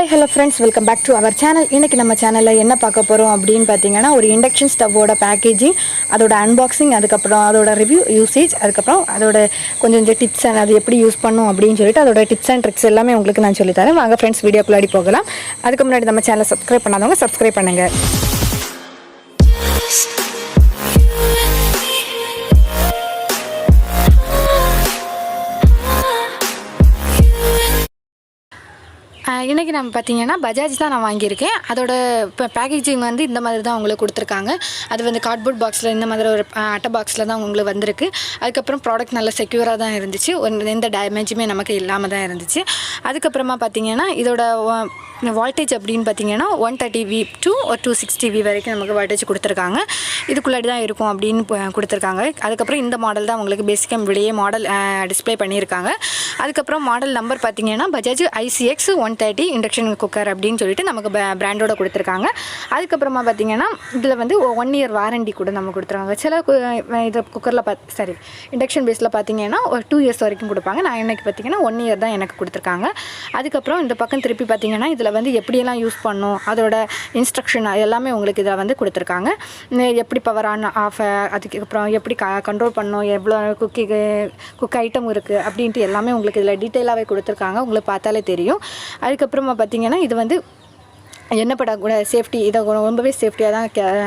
Hi hello friends, welcome back to our channel. இன்றைக்கி நம்ம சேனலில் என்ன பார்க்க போகிறோம் அப்படின்னு பார்த்தீங்கன்னா, ஒரு இண்டக்ஷன் ஸ்டவ்வோட பேக்கேஜிங், அதோட அன்பாக்சிங், அதுக்கப்புறம் அதோட ரிவ்யூ, யூசேஜ், அதுக்கப்புறம் அதோட கொஞ்சம் டிப்ஸ் அண்ட் அது எப்படி யூஸ் பண்ணும் அப்படின்னு சொல்லிட்டு அதோட டிப்ஸ் அண்ட் ட்ரிக்ஸ் எல்லாமே உங்களுக்கு நான் சொல்லித்தரேன். வாங்க ஃப்ரெண்ட்ஸ், வீடியோக்குள்ளாடி போகலாம். அதுக்கு முன்னாடி நம்ம சேனலை சப்ஸ்கிரைப் பண்ணாதவங்க சப்ஸ்கிரைப் பண்ணுங்கள். இன்றைக்கி நம்ம பார்த்தீங்கன்னா பஜாஜ் தான் நான் வாங்கியிருக்கேன். அதோட இப்போ பேக்கேஜிங் வந்து இந்த மாதிரி தான் உங்களுக்கு கொடுத்துருக்காங்க. அது வந்து கார்ட்போர்ட் பாக்ஸில் இந்த மாதிரி ஒரு அட்டை பாக்ஸில் தான் உங்களுக்கு வந்திருக்கு. அதுக்கப்புறம் ப்ராடக்ட் நல்லா செக்யூராக தான் இருந்துச்சு. எந்த டேமேஜுமே நமக்கு இல்லாமல் தான் இருந்துச்சு. அதுக்கப்புறமா பார்த்தீங்கன்னா இதோட வால்டேஜ் அப்படின்னு பார்த்தீங்கன்னா 130V to 260V வரைக்கும் நமக்கு வால்டேஜ் கொடுத்துருக்காங்க. இதுக்குள்ளாடி தான் இருக்கும் அப்படின்னு கொடுத்துருக்காங்க. அதுக்கப்புறம் இந்த மாடல் தான் உங்களுக்கு பேசிக்காக வெளியே மாடல் டிஸ்பிளே பண்ணியிருக்காங்க. அதுக்கப்புறம் மாடல் நம்பர் பார்த்தீங்கன்னா பஜாஜ் ICX 130 இண்டக்ஷன் குக்கர் அப்படின்னு சொல்லிட்டு நமக்கு பிராண்டோட கொடுத்துருக்காங்க. அதுக்கப்புறமா பார்த்தீங்கன்னா இதில் வந்து 1 year வாரண்டி கூட நம்ம கொடுத்துருக்காங்க. சில இது குக்கரில் இண்டக்ஷன் பேஸில் பார்த்தீங்கன்னா ஒரு 2 years வரைக்கும் கொடுப்பாங்க. நான் எனக்கு பார்த்தீங்கன்னா 1 year தான் எனக்கு கொடுத்துருக்காங்க. அதுக்கப்புறம் இந்த பக்கம் திருப்பி பார்த்தீங்கன்னா இதில் வந்து எப்படியெல்லாம் யூஸ் பண்ணணும், அதோட இன்ஸ்ட்ரக்ஷன் எல்லாமே உங்களுக்கு இதில் வந்து கொடுத்துருக்காங்க. எப்படி பவர் ஆன் ஆஃப், அதுக்கப்புறம் எப்படி கண்ட்ரோல் பண்ணணும், எவ்வளோ குக் ஐட்டம் இருக்குது அப்படின்ட்டு எல்லாமே உங்களுக்கு இதில் டீட்டெயிலாகவே கொடுத்துருக்காங்க. உங்களுக்கு பார்த்தாலே தெரியும். அதுக்கப்புறமா பார்த்தீங்கன்னா இது வந்து என்ன படக்கூட சேஃப்டி, இதை ரொம்பவே சேஃப்டியாக தான்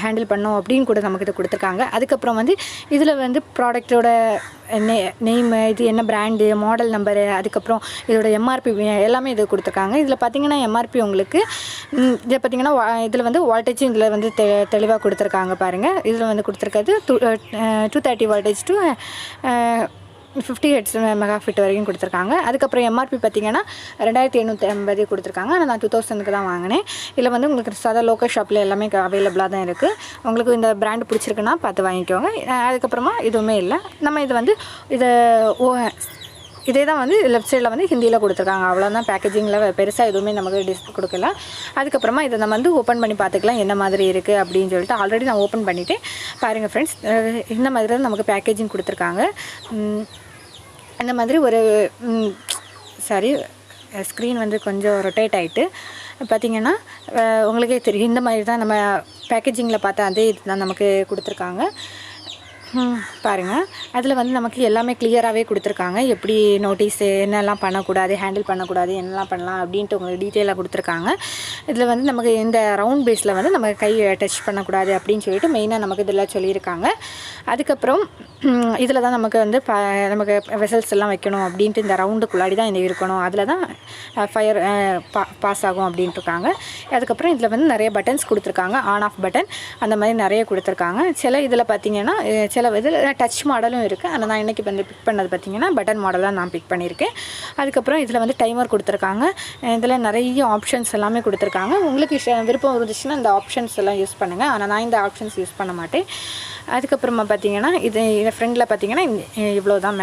ஹேண்டில் பண்ணோம் அப்படின்னு கூட நமக்கு இதை கொடுத்துருக்காங்க. அதுக்கப்புறம் வந்து இதில் வந்து ப்ராடக்டோட நேமு, இது என்ன பிராண்டு, மாடல் நம்பரு, அதுக்கப்புறம் இதோட MRP எல்லாமே இது கொடுத்துருக்காங்க. இதில் பார்த்திங்கன்னா MRP உங்களுக்கு இதை பார்த்திங்கன்னா இதில் வந்து வால்டேஜும் இதில் வந்து தெளிவாக கொடுத்துருக்காங்க. பாருங்கள், இதில் வந்து கொடுத்துருக்கிறது 230 வால்டேஜ் டு 50 Hz மெகாஃபிட் வரைக்கும் கொடுத்துருக்காங்க. அதுக்கப்புறம் MRP பார்த்திங்கன்னா 2850 கொடுத்துருக்காங்க. ஆனால் நான் 2000க்கு தான் வாங்கினேன். இதில் வந்து உங்களுக்கு சாதா லோக்கல் ஷாப்பில் எல்லாமே அவைலபிளாக தான் இருக்குது. உங்களுக்கு இந்த பிராண்டு பிடிச்சிருக்குன்னா பார்த்து வாங்கிக்கோங்க. அதுக்கப்புறமா எதுவுமே இல்லை. நம்ம இது வந்து இதே தான் வந்து லெஃப்ட் சைடில் வந்து ஹிந்தியில் கொடுத்துருக்காங்க. அவ்வளோதான். பேக்கேஜிங்கில் பெருசாக எதுவுமே நமக்கு கொடுக்கல. அதுக்கப்புறமா இதை நம்ம வந்து ஓப்பன் பண்ணி பார்த்துக்கலாம் என்ன மாதிரி இருக்குது அப்படின்னு சொல்லிட்டு. ஆல்ரெடி நான் ஓப்பன் பண்ணிவிட்டேன். பாருங்கள் ஃப்ரெண்ட்ஸ், இந்த மாதிரி தான் நமக்கு பேக்கேஜிங் கொடுத்துருக்காங்க. அந்த மாதிரி ஒரு ஸ்க்ரீன் வந்து கொஞ்சம் ரொட்டேட் ஆகிட்டு பார்த்திங்கன்னா உங்களுக்கே தெரியும். இந்த மாதிரி தான் நம்ம பேக்கேஜிங்கில் பார்த்தா அதே இது தான் நமக்கு கொடுத்துருக்காங்க. பாருங்கள், அதில் வந்து நமக்கு எல்லாமே கிளியராகவே கொடுத்துருக்காங்க. எப்படி நோட்டீஸு, என்னெல்லாம் பண்ணக்கூடாது, ஹேண்டில் பண்ணக்கூடாது, என்னெல்லாம் பண்ணலாம் அப்படின்ட்டு உங்களுக்கு டீட்டெயிலாக கொடுத்துருக்காங்க. இதில் வந்து நமக்கு இந்த ரவுண்ட் பேஸில் வந்து நம்ம கை டச் பண்ணக்கூடாது அப்படின்னு சொல்லிட்டு மெயினாக நமக்கு இதில் சொல்லியிருக்காங்க. அதுக்கப்புறம் இதில் தான் நமக்கு வந்து நமக்கு வெசல்ஸ் எல்லாம் வைக்கணும் அப்படின்ட்டு இந்த ரவுண்டுக்குள்ளாடி தான் இந்த இருக்கணும், அதில் தான் ஃபயர் பாஸ் ஆகும் அப்படின்ட்டு இருக்காங்க. அதுக்கப்புறம் இதில் வந்து நிறைய பட்டன்ஸ் கொடுத்துருக்காங்க. ஆன் ஆஃப் பட்டன் அந்த மாதிரி நிறைய கொடுத்துருக்காங்க. சில இதில் பார்த்திங்கன்னா சில இதில் டச் மாடலும் இருக்குது. ஆனால் நான் இன்றைக்கி வந்து பிக் பண்ணது பார்த்திங்கன்னா பட்டன் மாடலாக நான் பிக் பண்ணியிருக்கேன். அதுக்கப்புறம் இதில் வந்து டைமர் கொடுத்துருக்காங்க. இதில் நிறைய ஆப்ஷன்ஸ் எல்லாமே கொடுத்துருக்காங்க. உங்களுக்கு விருப்பம் இருந்துச்சுன்னா இந்த ஆப்ஷன்ஸ் எல்லாம் யூஸ் பண்ணுங்கள். ஆனால் நான் இந்த ஆப்ஷன்ஸ் யூஸ் பண்ண மாட்டேன். அதுக்கப்புறமா பார்த்திங்கன்னா இதை ஃப்ரெண்டில் பார்த்திங்கன்னா இவ்வளோ தான்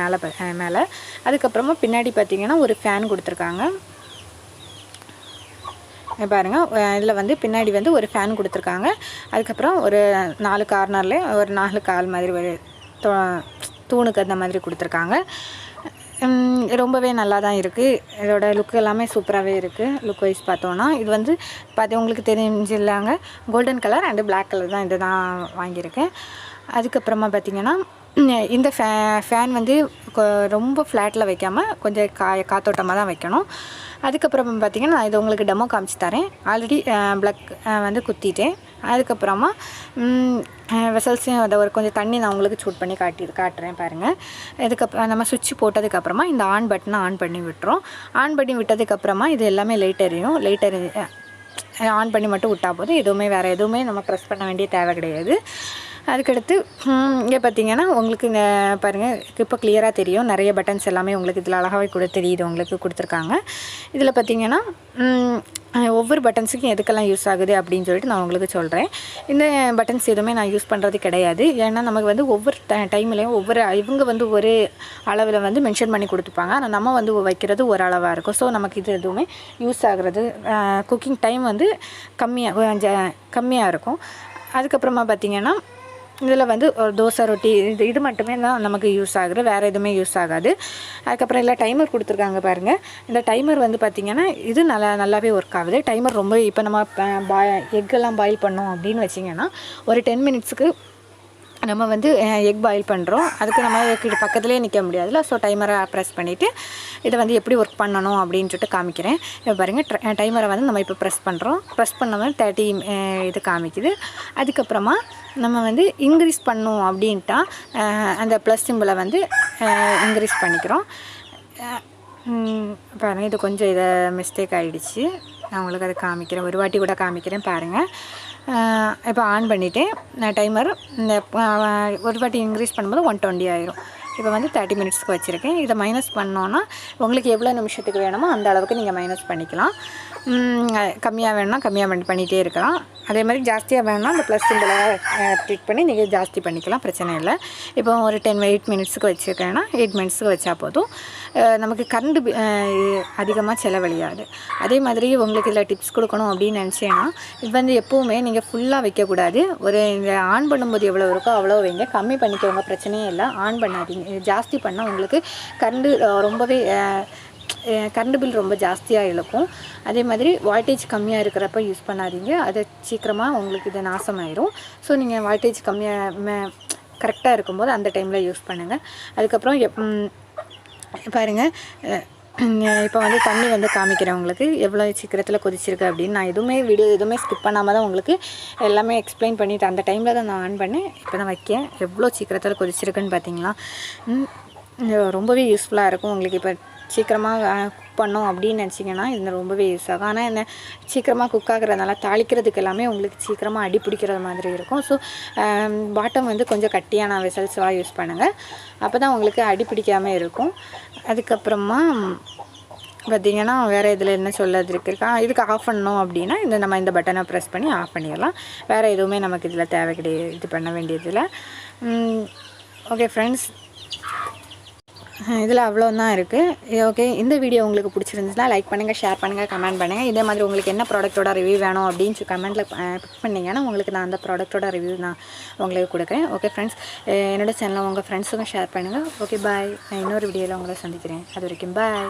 மேலே. அதுக்கப்புறமா பின்னாடி பார்த்திங்கன்னா ஒரு ஃபேன் கொடுத்துருக்காங்க. பாருங்கள், இதில் வந்து பின்னாடி வந்து ஒரு ஃபேன் கொடுத்துருக்காங்க. அதுக்கப்புறம் ஒரு 4 கார்னரில் ஒரு 4 கால் மாதிரி ஒரு தூணுக்கு அந்த மாதிரி கொடுத்துருக்காங்க. ரொம்பவே நல்லா தான் இருக்குது. இதோட லுக் எல்லாமே சூப்பராகவே இருக்குது. லுக் வைஸ் பார்த்தோன்னா இது வந்து உங்களுக்கு தெரிஞ்சில்லாங்க golden colour and black colour தான் இது தான் வாங்கியிருக்கேன். அதுக்கப்புறமா பார்த்திங்கன்னா இந்த ஃபேன் வந்து ரொம்ப ஃப்ளாட்டில் வைக்காமல் கொஞ்சம் காத்தோட்டமாக தான் வைக்கணும். அதுக்கப்புறம் பார்த்திங்கன்னா நான் இது உங்களுக்கு டெமோ காமிச்சு தரேன். ஆல்ரெடி ப்ளக் வந்து குத்திட்டேன். அதுக்கப்புறமா வெசல்ஸையும் அதை ஒரு கொஞ்சம் தண்ணி நான் உங்களுக்கு சூட் பண்ணி காட்டுறேன். பாருங்கள், இதுக்கப்புறம் நம்ம சுவிட்ச் போட்டதுக்கப்புறமா இந்த ஆன் பட்டனை ஆன் பண்ணி விட்டுறோம். ஆன் பண்ணி விட்டதுக்கப்புறமா இது எல்லாமே லைட் எரியும். ஆன் பண்ணி மட்டும் விட்டால் போதும். வேறு எதுவுமே நம்ம ப்ரெஸ் பண்ண வேண்டிய தேவை கிடையாது. அதுக்கடுத்து இங்கே பார்த்திங்கன்னா உங்களுக்கு இந்த பாருங்கள், இப்போ கிளியராக தெரியும். நிறைய பட்டன்ஸ் எல்லாமே உங்களுக்கு இதில் அழகாகவே தெரியுது, உங்களுக்கு கொடுத்துருக்காங்க. இதில் பார்த்திங்கன்னா ஒவ்வொரு பட்டன்ஸுக்கும் எதுக்கெல்லாம் யூஸ் ஆகுது அப்படின்னு சொல்லிட்டு நான் உங்களுக்கு சொல்கிறேன். இந்த பட்டன்ஸ் எதுவுமே நான் யூஸ் பண்ணுறது கிடையாது. ஏன்னா நமக்கு வந்து ஒவ்வொரு டைம்லேயும் இவங்க வந்து ஒரு அளவில் வந்து மென்ஷன் பண்ணி கொடுத்துப்பாங்க. ஆனால் நம்ம வந்து வைக்கிறது ஒரு அளவாக இருக்கும். ஸோ நமக்கு இது எதுவுமே யூஸ் ஆகிறது குக்கிங் டைம் வந்து கம்மியாக இருக்கும். அதுக்கப்புறமா பார்த்திங்கன்னா இதில் வந்து ஒரு தோசை ரொட்டி இது மட்டுமே தான் நமக்கு யூஸ் ஆகுது, வேறு எதுவுமே யூஸ் ஆகாது. அதுக்கப்புறம் இல்லை டைமர் கொடுத்துருக்காங்க பாருங்கள். இந்த டைமர் வந்து பார்த்திங்கன்னா இது நல்லாவே ஒர்க் ஆகுது. டைமர் ரொம்ப இப்போ நம்ம எக்கெல்லாம் பாயில் பண்ணோம் அப்படின்னு வச்சிங்கன்னா ஒரு 10 மினிட்ஸுக்கு நம்ம வந்து எக் பாயில் பண்ணுறோம். அதுக்கு நம்ம பக்கத்துலேயே நிற்க முடியாதுல்ல. ஸோ டைமரை ப்ரெஸ் பண்ணிவிட்டு இதை வந்து எப்படி ஒர்க் பண்ணணும் அப்படின்னு சொல்லிட்டு காமிக்கிறேன். இப்போ பாருங்கள், டைமரை வந்து நம்ம இப்போ ப்ரெஸ் பண்ணுறோம். ப்ரெஸ் பண்ணோம்னா 30 இது காமிக்குது. அதுக்கப்புறமா நம்ம வந்து இன்க்ரீஸ் பண்ணோம் அப்படின்ட்டா அந்த ப்ளஸ் சிம்பிளை வந்து இன்க்ரீஸ் பண்ணிக்கிறோம். பாருங்கள், இது கொஞ்சம் இதை மிஸ்டேக் ஆகிடுச்சு. நான் உங்களுக்கு அதை காமிக்கிறேன், ஒரு வாட்டி கூட காமிக்கிறேன் பாருங்கள். இப்போ ஆன் பண்ணிவிட்டேன். டைமர் இந்த ஒரு வாட்டி இன்க்ரீஸ் பண்ணும்போது 120 ஆயிரும். இப்போ வந்து 30 மினிட்ஸ்க்கு வச்சுருக்கேன். இதை மைனஸ் பண்ணோன்னா உங்களுக்கு எவ்வளோ நிமிஷத்துக்கு வேணுமோ அந்த அளவுக்கு நீங்கள் மைனஸ் பண்ணிக்கலாம். கம்மியாக வேணும்னா கம்மியாக பண்ணிகிட்டே இருக்கலாம். அதே மாதிரி ஜாஸ்தியாக வேணும்னா அந்த ப்ளஸ் சிம்பிளை கிளிக் பண்ணி நீங்கள் ஜாஸ்தி பண்ணிக்கலாம், பிரச்சனை இல்லை. இப்போ ஒரு 8 மினிட்ஸுக்கு வச்சுருக்கேன்னா 8 மினிட்ஸுக்கு வச்சா போதும். நமக்கு கரண்ட் அதிகமாக செலவழியாது. அதே மாதிரி உங்களுக்கு இதில் டிப்ஸ் கொடுக்கணும் அப்படின்னு நினச்சேன்னா, இது வந்து எப்போவுமே நீங்கள் ஃபுல்லாக வைக்கக்கூடாது. ஒரு ஆன் பண்ணும்போது எவ்வளோ இருக்கோ அவ்வளோ வைங்க, கம்மி பண்ணிக்கோங்க, பிரச்சனையே இல்லை. ஆன் பண்ணாதீங்க. ஜாஸ்தி பண்ணால் உங்களுக்கு கரண்ட் ரொம்பவே கரண்ட் பில் ரொம்ப ஜாஸ்தியாக இழுக்கும். அதே மாதிரி வால்டேஜ் கம்மியாக இருக்கிறப்ப யூஸ் பண்ணாதீங்க, அது சீக்கிரமாக உங்களுக்கு இது நாசமாயிரும். ஸோ நீங்கள் வால்டேஜ் கம்மியாக கரெக்டாக இருக்கும்போது அந்த டைமில் யூஸ் பண்ணுங்கள். அதுக்கப்புறம் பாருங்கள், இப்போ வந்து தண்ணி வந்து காமிக்கிறேன் உங்களுக்கு எவ்வளோ சீக்கிரத்தில் கொதிச்சிருக்கு அப்படின்னு. நான் வீடியோ எதுவுமே ஸ்கிப் பண்ணாமல் தான் உங்களுக்கு எல்லாமே எக்ஸ்பிளைன் பண்ணிவிட்டு அந்த டைமில் தான் நான் ஆன் பண்ணேன். இப்போ தான் வைக்கேன். எவ்வளோ சீக்கிரத்தில் கொதிச்சிருக்குன்னு பார்த்தீங்களா? ரொம்பவே யூஸ்ஃபுல்லாக இருக்கும் உங்களுக்கு. இப்போ சீக்கிரமாக குக் பண்ணோம் அப்படின்னு நினச்சிங்கன்னா இது ரொம்பவே யூஸ் ஆகும். ஆனால் என்ன, சீக்கிரமாக குக் ஆகிறதுனால தாளிக்கிறதுக்கு எல்லாமே உங்களுக்கு சீக்கிரமாக அடி பிடிக்கிற மாதிரி இருக்கும். ஸோ பாட்டம் வந்து கொஞ்சம் கட்டியான வெசல்ஸாக யூஸ் பண்ணுங்கள், அப்போ தான் உங்களுக்கு அடி பிடிக்காமல் இருக்கும். அதுக்கப்புறமா பார்த்திங்கன்னா வேறு இதில் என்ன சொல்லதுருக்கா, இதுக்கு ஆஃப் பண்ணணும் அப்படின்னா நம்ம இந்த பட்டனை ப்ரெஸ் பண்ணி ஆஃப் பண்ணிடலாம். வேறு எதுவுமே நமக்கு இதில் தேவை கிடையாது, இது பண்ண வேண்டியதில்லை. ஓகே ஃப்ரெண்ட்ஸ், இதில் அவ்வளோ தான் இருக்குது. ஓகே, இந்த வீடியோ உங்களுக்கு பிடிச்சிருந்துச்சுன்னா லைக் பண்ணுங்கள், ஷேர் பண்ணுங்கள், கமெண்ட் பண்ணுங்கள். இதே மாதிரி உங்களுக்கு என்ன ப்ராடக்ட்டோட ரிவ்யூ வேணும் அப்படின்னு கமெண்ட்டில் பிக் பண்ணிங்கன்னா உங்களுக்கு நான் அந்த ப்ராடக்ட்டோட ரிவ்யூ நான் உங்களுக்கு கொடுக்குறேன். ஓகே ஃப்ரெண்ட்ஸ், என்னோடய சேனலை உங்கள் ஃப்ரெண்ட்ஸுக்கும் ஷேர் பண்ணுங்கள். Okay bye. நான் இன்னொரு வீடியோவில் உங்களை சந்திக்கிறேன். அது வரைக்கும் பாய்.